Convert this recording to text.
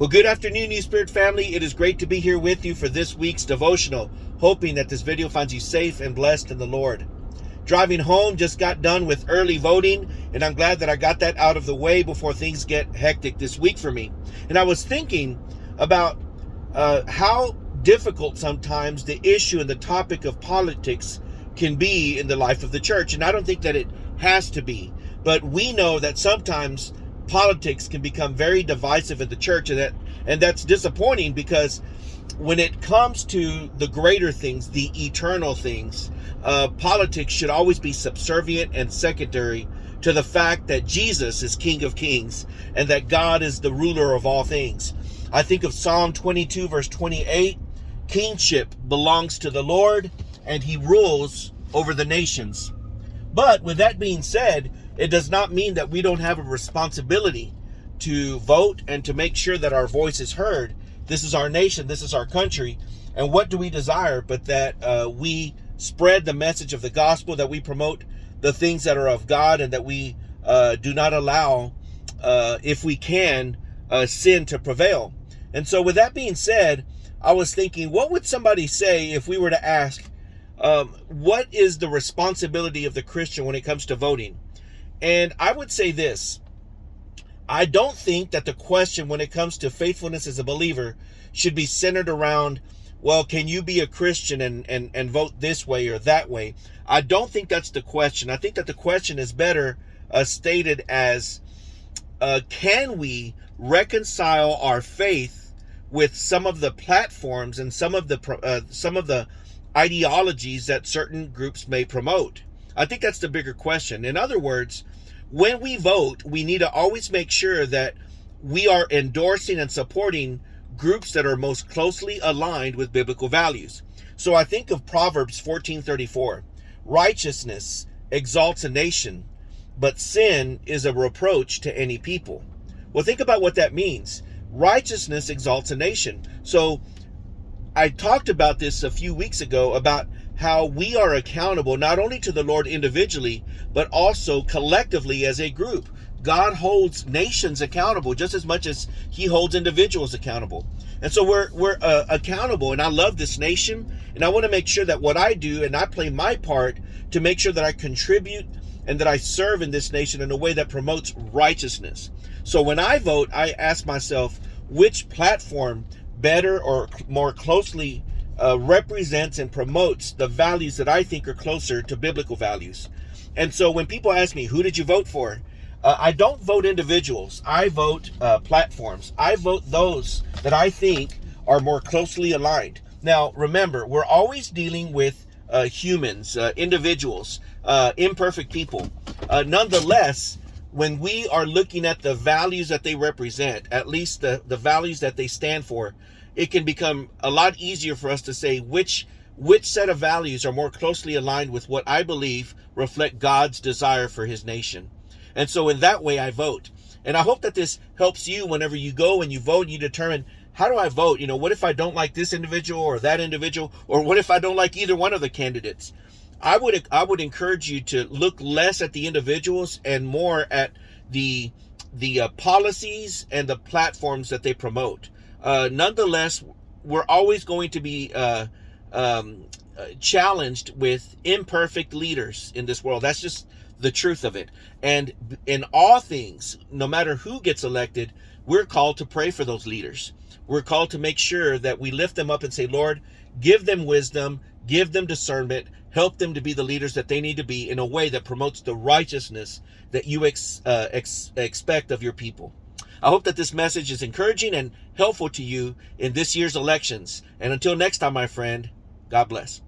Well, good afternoon, New Spirit family. It is great to be here with you for this week's devotional, hoping that this video finds you safe and blessed in the Lord. Driving home, just got done with early voting, and I'm glad that I got that out of the way before things get hectic this week for me. And I was thinking about how difficult sometimes the issue and the topic of politics can be in the life of the church. And I don't think that it has to be, but we know that sometimes politics can become very divisive in the church, and that's disappointing, because when it comes to the greater things, the eternal things, politics should always be subservient and secondary to the fact that Jesus is King of Kings and that God is the ruler of all things. I think of Psalm 22 verse 28. Kingship belongs to the Lord, and he rules over the nations. But with that being said, it does not mean that we don't have a responsibility to vote and to make sure that our voice is heard. This is our nation. This is our country. And what do we desire but that we spread the message of the gospel, that we promote the things that are of God, and that we do not allow, if we can, sin to prevail. And so with that being said, I was thinking, what would somebody say if we were to ask, what is the responsibility of the Christian when it comes to voting? And I would say this: I don't think that the question when it comes to faithfulness as a believer should be centered around, well, can you be a Christian and vote this way or that way? I don't think that's the question. I think that the question is better stated as, can we reconcile our faith with some of the platforms and some of the ideologies that certain groups may promote? I think that's the bigger question. In other words, when we vote, we need to always make sure that we are endorsing and supporting groups that are most closely aligned with biblical values. So I think of Proverbs 14:34. Righteousness exalts a nation, but sin is a reproach to any people. Well, think about what that means. Righteousness exalts a nation. So I talked about this a few weeks ago, about how we are accountable not only to the Lord individually, but also collectively as a group. God holds nations accountable just as much as he holds individuals accountable. And so we're accountable, and I love this nation, and I want to make sure that what I do, and I play my part to make sure that I contribute and that I serve in this nation in a way that promotes righteousness. So when I vote, I ask myself, which platform better or more closely represents and promotes the values that I think are closer to biblical values? And so when people ask me, who did you vote for? I don't vote individuals. I vote platforms. I vote those that I think are more closely aligned. Now, remember, we're always dealing with humans, individuals, imperfect people. Nonetheless, when we are looking at the values that they represent, at least the values that they stand for, it can become a lot easier for us to say which set of values are more closely aligned with what I believe reflect God's desire for his nation. And so in that way, I vote. And I hope that this helps you whenever you go and you vote and you determine, how do I vote? You know, what if I don't like this individual or that individual? Or what if I don't like either one of the candidates? I would encourage you to look less at the individuals and more at the policies and the platforms that they promote. Nonetheless, we're always going to be challenged with imperfect leaders in this world. That's just the truth of it. And in all things, no matter who gets elected, we're called to pray for those leaders. We're called to make sure that we lift them up and say, Lord, give them wisdom, give them discernment, help them to be the leaders that they need to be in a way that promotes the righteousness that you expect of your people. I hope that this message is encouraging and helpful to you in this year's elections. And until next time, my friend, God bless.